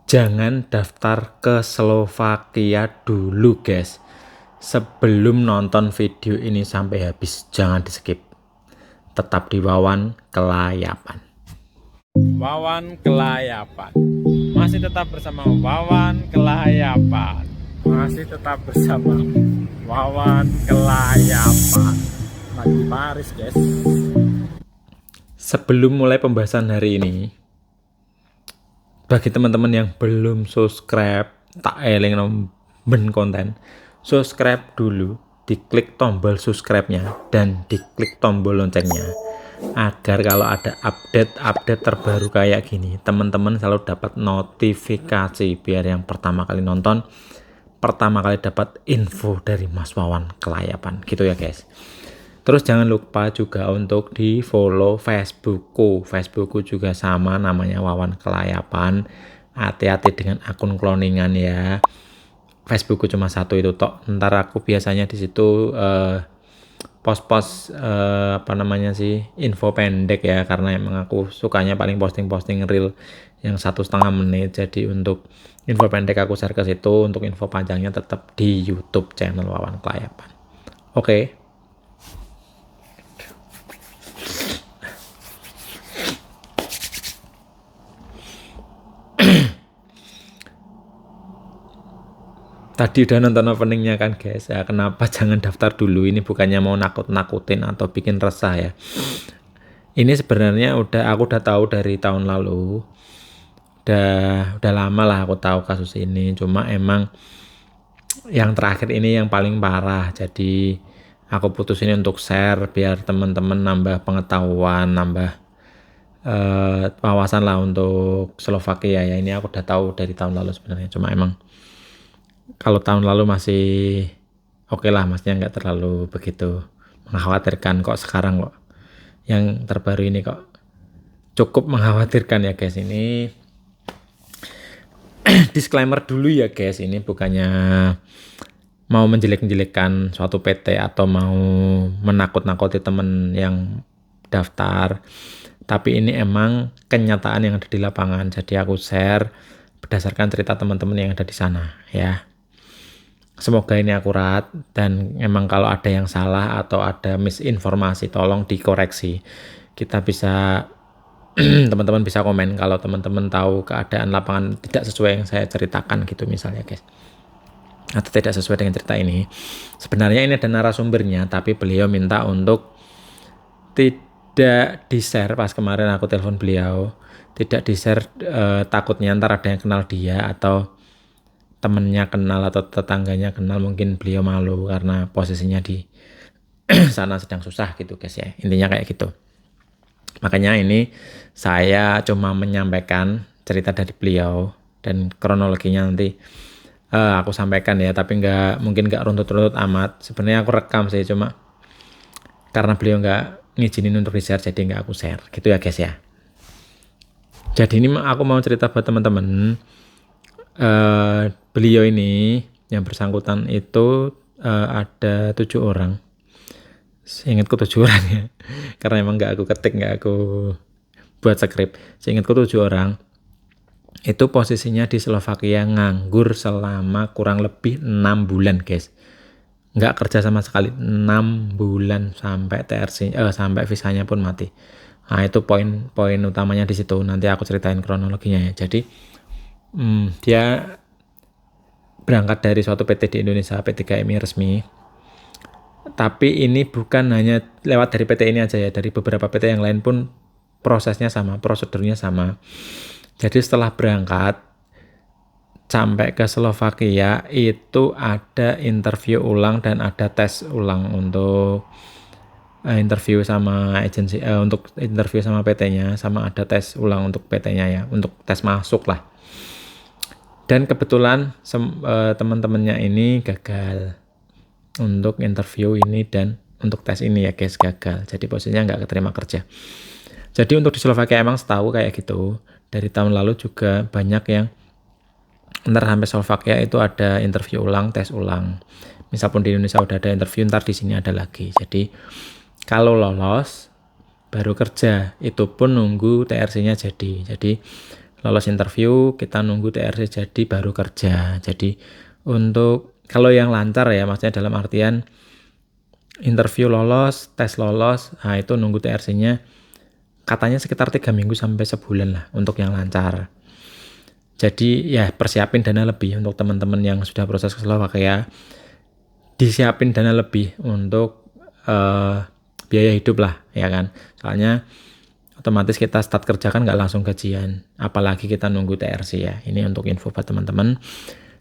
Jangan daftar ke Slovakia dulu guys. Sebelum nonton video ini sampai habis, jangan di skip. Tetap di Wawan Kelayapan. Wawan Kelayapan. Masih tetap bersama Wawan Kelayapan. Masih tetap bersama Wawan Kelayapan. Lagi Paris guys. Sebelum mulai pembahasan hari ini, bagi teman-teman yang belum subscribe, tak eling ben konten, subscribe dulu, diklik tombol subscribe-nya dan diklik tombol loncengnya agar kalau ada update terbaru kayak gini, teman-teman selalu dapat notifikasi biar yang pertama kali nonton, pertama kali dapat info dari Mas Wawan Kelayapan gitu ya guys. Terus jangan lupa juga untuk di follow Facebookku juga sama namanya Wawan Kelayapan. Hati-hati dengan akun cloningan ya. Facebookku cuma satu itu tok. Ntar aku biasanya di situ post-post info pendek ya, karena emang aku sukanya paling posting reel yang 1,5 menit. Jadi untuk info pendek aku share ke situ, untuk info panjangnya tetap di YouTube channel Wawan Kelayapan. Oke. Tadi udah nonton openingnya kan guys ya, kenapa jangan daftar dulu? Ini bukannya mau nakut-nakutin atau bikin resah ya. Ini sebenarnya aku udah tahu dari tahun lalu, udah lama lah aku tahu kasus ini, cuma emang yang terakhir ini yang paling parah. Jadi aku putusin untuk share biar teman-teman nambah pengetahuan, nambah wawasan lah untuk Slovakia ya. Ini aku udah tahu dari tahun lalu sebenarnya, cuma emang kalau tahun lalu masih oke lah, maksudnya nggak terlalu begitu mengkhawatirkan. Kok sekarang kok yang terbaru ini kok cukup mengkhawatirkan ya guys. Ini disclaimer dulu ya guys, ini bukannya mau menjelek-jelekkan suatu PT atau mau menakut-nakuti temen yang daftar, tapi ini emang kenyataan yang ada di lapangan. Jadi aku share berdasarkan cerita teman-teman yang ada di sana ya. Semoga ini akurat, dan emang kalau ada yang salah atau ada misinformasi tolong dikoreksi. Kita bisa teman-teman bisa komen kalau teman-teman tahu keadaan lapangan tidak sesuai yang saya ceritakan gitu misalnya guys, atau tidak sesuai dengan cerita ini. Sebenarnya ini ada narasumbernya, tapi beliau minta untuk tidak di-share. Pas kemarin aku telepon beliau, tidak di-share, takutnya ntar ada yang kenal dia atau temennya kenal atau tetangganya kenal, mungkin beliau malu karena posisinya di sana sedang susah gitu guys ya, intinya kayak gitu. Makanya ini saya cuma menyampaikan cerita dari beliau, dan kronologinya nanti aku sampaikan ya, tapi mungkin nggak runtut-runtut amat. Sebenarnya aku rekam sih, cuma karena beliau nggak ngizinin untuk di-share jadi nggak aku share gitu ya guys ya. Jadi ini aku mau cerita buat teman-teman. Beliau ini yang bersangkutan itu ada 7 orang. Seingatku 7 orang ya, karena emang nggak aku ketik, nggak aku buat skrip. Seingatku 7 orang. Itu posisinya di Slovakia nganggur selama kurang lebih 6 bulan guys. Nggak kerja sama sekali 6 bulan sampai sampai visanya pun mati. Nah itu poin utamanya di situ. Nanti aku ceritain kronologinya ya. Jadi dia berangkat dari suatu PT di Indonesia, PT KMI resmi. Tapi ini bukan hanya lewat dari PT ini aja ya, dari beberapa PT yang lain pun prosesnya sama, prosedurnya sama. Jadi setelah berangkat sampai ke Slovakia itu ada interview ulang dan ada tes ulang untuk interview sama agensi, untuk interview sama PT-nya, sama ada tes ulang untuk PT-nya ya, untuk tes masuk lah. Dan kebetulan teman-temannya ini gagal untuk interview ini dan untuk tes ini ya guys, gagal. Jadi posisinya nggak keterima kerja. Jadi untuk di Slovakia emang setahu kayak gitu. Dari tahun lalu juga banyak yang ntar sampai Slovakia itu ada interview ulang, tes ulang. Misal pun di Indonesia udah ada interview, ntar di sini ada lagi. Jadi kalau lolos baru kerja, itu pun nunggu TRC-nya jadi. Jadi lolos interview, kita nunggu TRC jadi baru kerja. Jadi untuk kalau yang lancar ya, maksudnya dalam artian interview lolos, tes lolos, nah itu nunggu TRC-nya katanya sekitar 3 minggu sampai sebulan lah untuk yang lancar. Jadi ya persiapin dana lebih untuk teman-teman yang sudah proses ke Slovakia, disiapin dana lebih untuk biaya hidup lah ya kan. Soalnya otomatis kita start kerja kan nggak langsung gajian, apalagi kita nunggu TRC ya. Ini untuk info buat teman-teman.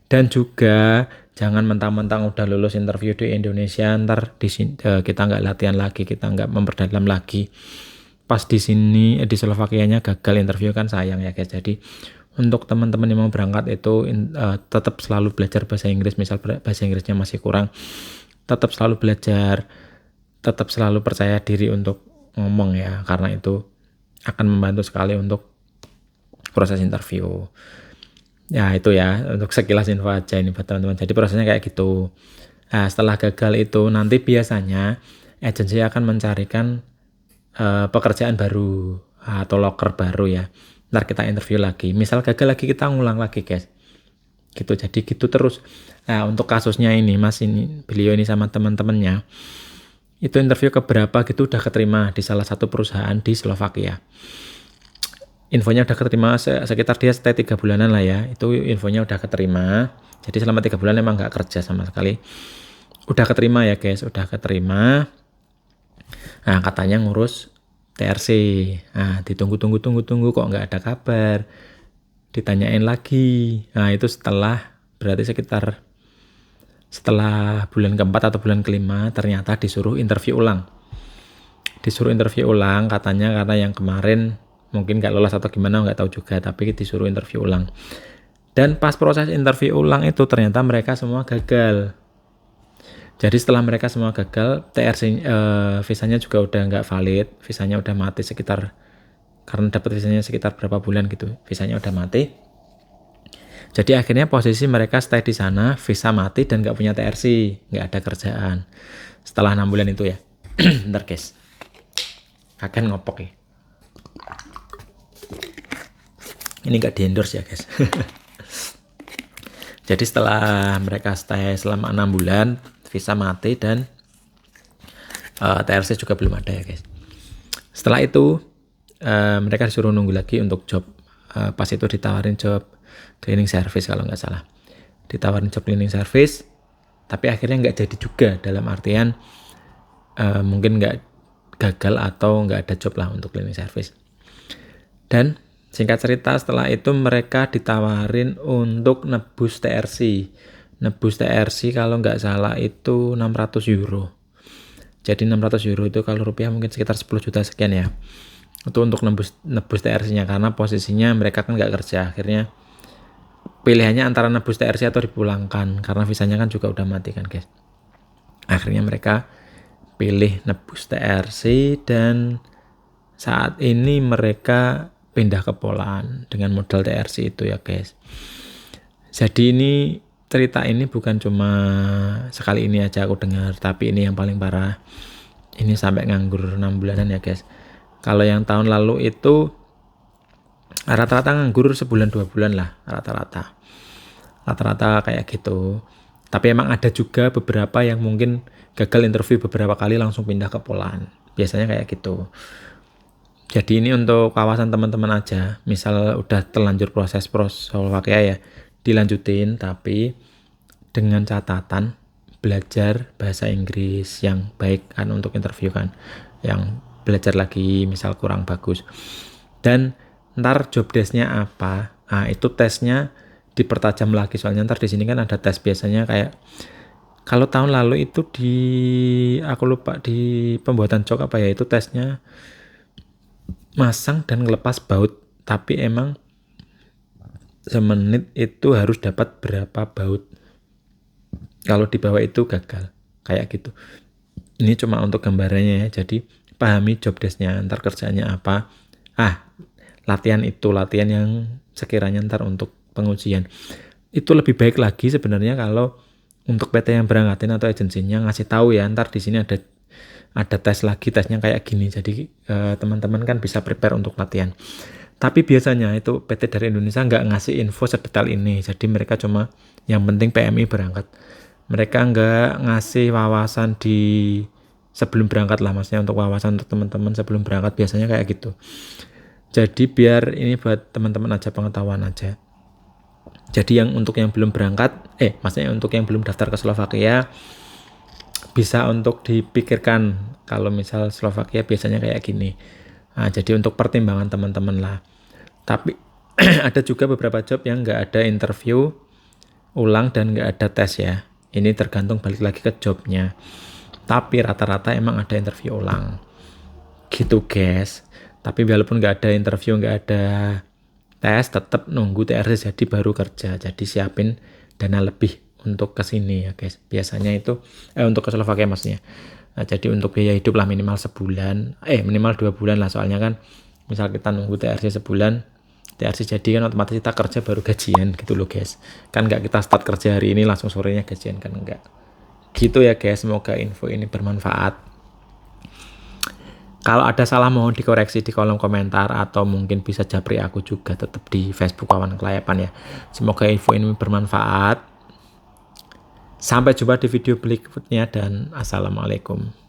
Dan juga jangan mentang-mentang udah lulus interview di Indonesia ntar di sini kita nggak latihan lagi, kita nggak memperdalam lagi. Pas di sini di Slovakianya gagal interview kan sayang ya guys. Jadi untuk teman-teman yang mau berangkat itu tetap selalu belajar bahasa Inggris. Misal bahasa Inggrisnya masih kurang, tetap selalu belajar, tetap selalu percaya diri untuk ngomong ya, karena itu akan membantu sekali untuk proses interview. Ya itu ya untuk sekilas info aja ini buat teman-teman. Jadi prosesnya kayak gitu. Nah, setelah gagal itu nanti biasanya agensi akan mencarikan pekerjaan baru atau loker baru ya. Ntar kita interview lagi. Misal gagal lagi kita ngulang lagi guys. Gitu, jadi gitu terus. Nah untuk kasusnya ini mas, ini beliau ini sama teman-temannya itu interview keberapa gitu udah keterima di salah satu perusahaan di Slovakia. Infonya udah keterima sekitar dia stay 3 bulanan lah ya. Itu infonya udah keterima. Jadi selama 3 bulan emang nggak kerja sama sekali. Udah keterima ya guys, udah keterima. Nah katanya ngurus TRC. Nah ditunggu kok nggak ada kabar. Ditanyain lagi. Nah itu berarti setelah bulan keempat atau bulan kelima ternyata disuruh interview ulang. Katanya karena yang kemarin mungkin nggak lolos atau gimana nggak tahu juga, tapi disuruh interview ulang. Dan pas proses interview ulang itu ternyata mereka semua gagal. Jadi setelah mereka semua gagal, TRC visanya juga udah nggak valid, visanya udah mati karena dapat visanya sekitar berapa bulan gitu, visanya udah mati. Jadi akhirnya posisi mereka stay di sana, visa mati dan nggak punya TRC, nggak ada kerjaan. Setelah 6 bulan itu ya. Bentar guys, akan ngopok ya. Ini nggak di endorse ya guys. Jadi setelah mereka stay selama 6 bulan, visa mati dan TRC juga belum ada ya guys. Setelah itu mereka disuruh nunggu lagi untuk job. Pas itu ditawarin job cleaning service kalau nggak salah. Ditawarin job cleaning service, tapi akhirnya nggak jadi juga, dalam artian mungkin nggak gagal atau nggak ada job lah untuk cleaning service. Dan singkat cerita setelah itu mereka ditawarin untuk nebus TRC. Nebus TRC kalau nggak salah itu 600 euro. Jadi 600 euro itu kalau rupiah mungkin sekitar 10 juta sekian ya. Itu untuk nebus TRC-nya, karena posisinya mereka kan nggak kerja. Akhirnya pilihannya antara nebus TRC atau dipulangkan, karena visanya kan juga udah mati kan guys. Akhirnya mereka pilih nebus TRC dan saat ini mereka pindah ke Poland dengan modal TRC itu ya guys. Jadi ini cerita ini bukan cuma sekali ini aja aku dengar, tapi ini yang paling parah. Ini sampai nganggur 6 bulanan ya guys. Kalau yang tahun lalu itu rata-rata nganggur sebulan 2 bulan lah rata-rata kayak gitu. Tapi emang ada juga beberapa yang mungkin gagal interview beberapa kali langsung pindah ke Poland. Biasanya kayak gitu. Jadi ini untuk kawasan teman-teman aja. Misal udah terlanjur proses Slovakia ya, dilanjutin tapi dengan catatan belajar bahasa Inggris yang baik kan untuk interview kan. Yang belajar lagi misal kurang bagus. Dan ntar job desk-nya apa? Nah, itu tesnya dipertajam lagi, soalnya ntar di sini kan ada tes biasanya kayak kalau tahun lalu itu aku lupa di pembuatan jok apa ya, itu tesnya masang dan ngelepas baut, tapi emang semenit itu harus dapat berapa baut. Kalau di bawah itu gagal kayak gitu. Ini cuma untuk gambarannya ya. Jadi pahami job desk-nya, ntar kerjanya apa. Latihan yang sekiranya ntar untuk pengujian. Itu lebih baik lagi sebenarnya kalau untuk PT yang berangkatin atau agensinya ngasih tahu ya, ntar di sini ada tes lagi, tesnya kayak gini. Jadi teman-teman kan bisa prepare untuk latihan. Tapi biasanya itu PT dari Indonesia nggak ngasih info sedetail ini. Jadi mereka cuma yang penting PMI berangkat. Mereka nggak ngasih wawasan di sebelum berangkat lah, maksudnya untuk wawasan untuk teman-teman sebelum berangkat biasanya kayak gitu. Jadi biar ini buat teman-teman aja, pengetahuan aja. Jadi yang untuk yang belum berangkat, maksudnya untuk yang belum daftar ke Slovakia, bisa untuk dipikirkan kalau misal Slovakia biasanya kayak gini. Nah, jadi untuk pertimbangan teman-teman lah. Tapi ada juga beberapa job yang nggak ada interview ulang dan nggak ada tes ya. Ini tergantung balik lagi ke jobnya. Tapi rata-rata emang ada interview ulang. Gitu guys. Tapi walaupun nggak ada interview, nggak ada tes, tetap nunggu TRC jadi baru kerja. Jadi siapin dana lebih untuk kesini ya guys. Biasanya itu untuk ke Slovakia maksudnya. Nah, jadi untuk biaya hidup lah minimal sebulan, minimal 2 bulan lah, soalnya kan misal kita nunggu TRC sebulan, TRC jadi kan otomatis kita kerja baru gajian gitu loh guys. Kan nggak kita start kerja hari ini langsung sorenya gajian, kan enggak. Gitu ya guys, semoga info ini bermanfaat. Kalau ada salah mohon dikoreksi di kolom komentar, atau mungkin bisa japri aku juga tetap di Facebook Wawan Kelayapan ya. Semoga info ini bermanfaat. Sampai jumpa di video berikutnya dan assalamualaikum.